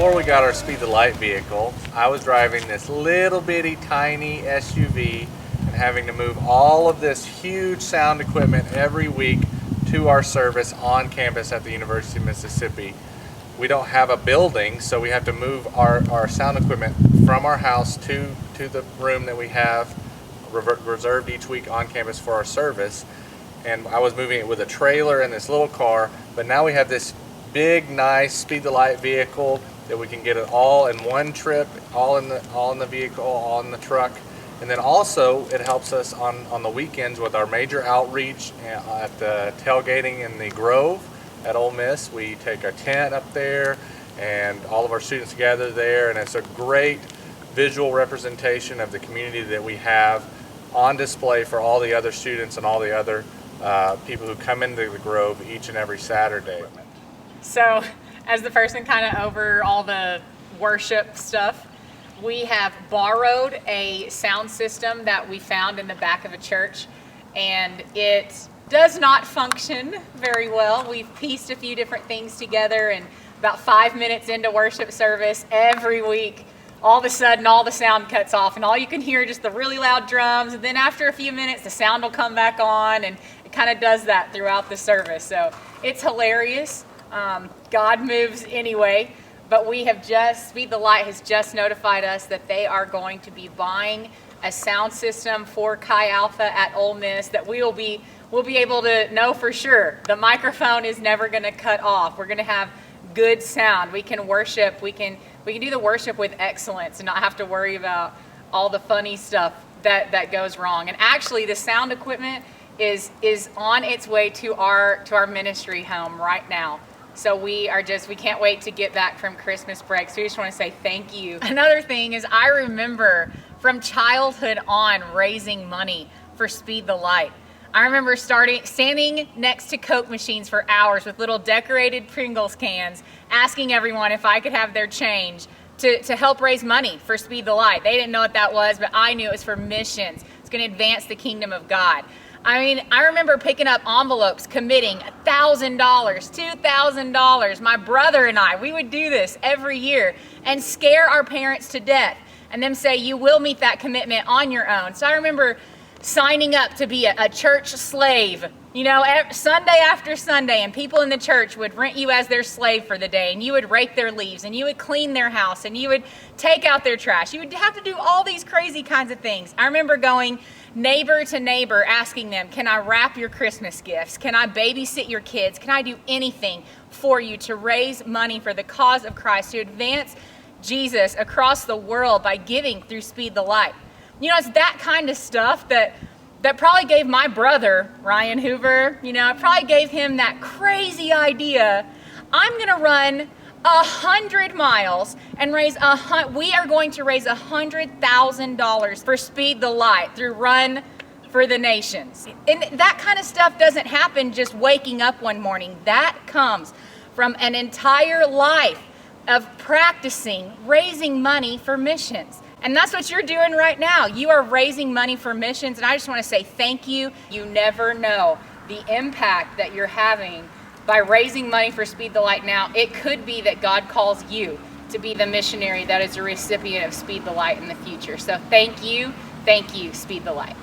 before we got our Speed the Light vehicle, I was driving this little bitty tiny SUV and having to move all of this huge sound equipment every week to our service on campus at the University of Mississippi. We don't have a building, so we have to move our sound equipment from our house to the room that we have reserved each week on campus for our service. And I was moving it with a trailer and this little car, but now we have this big, nice Speed the Light vehicle that we can get it all in one trip, all in the vehicle, all in the truck. And then also it helps us on the weekends with our major outreach at the tailgating in the Grove at Ole Miss. We take our tent up there and all of our students gather there, and it's a great visual representation of the community that we have on display for all the other students and all the other people who come into the Grove each and every Saturday. So, as the person kind of over all the worship stuff, we have borrowed a sound system that we found in the back of a church, and it does not function very well. We've pieced a few different things together, and about 5 minutes into worship service every week, all of a sudden all the sound cuts off and all you can hear are just the really loud drums, and then after a few minutes the sound will come back on, and it kind of does that throughout the service. So it's hilarious. God moves anyway, but Speed the Light has just notified us that they are going to be buying a sound system for Chi Alpha at Ole Miss that we'll be able to know for sure the microphone is never going to cut off. We're going to have good sound. We can worship. We can do the worship with excellence and not have to worry about all the funny stuff that goes wrong. And actually, the sound equipment is on its way to our ministry home right now. So we can't wait to get back from Christmas break. So we just want to say thank you. Another thing is, I remember from childhood on raising money for Speed the Light. I remember standing next to Coke machines for hours with little decorated Pringles cans, asking everyone if I could have their change to help raise money for Speed the Light. They didn't know what that was, but I knew it was for missions. It's going to advance the kingdom of God. I mean, I remember picking up envelopes, committing $1,000, $2,000. My brother and we would do this every year and scare our parents to death and then say, you will meet that commitment on your own. So I remember signing up to be a church slave, Sunday after Sunday, and people in the church would rent you as their slave for the day, and you would rake their leaves, and you would clean their house, and you would take out their trash. You would have to do all these crazy kinds of things. I remember going neighbor to neighbor, asking them, can I wrap your Christmas gifts? Can I babysit your kids? Can I do anything for you to raise money for the cause of Christ, to advance Jesus across the world by giving through Speed the Light? It's that kind of stuff that probably gave my brother, Ryan Hoover, it probably gave him that crazy idea. I'm going to run 100 miles and we are going to raise $100,000 for Speed the Light through Run for the Nations. And that kind of stuff doesn't happen just waking up one morning. That comes from an entire life of practicing raising money for missions. And that's what you're doing right now. You are raising money for missions, and I just want to say thank you. You never know the impact that you're having by raising money for Speed the Light now. It could be that God calls you to be the missionary that is a recipient of Speed the Light in the future. So thank you, Speed the Light.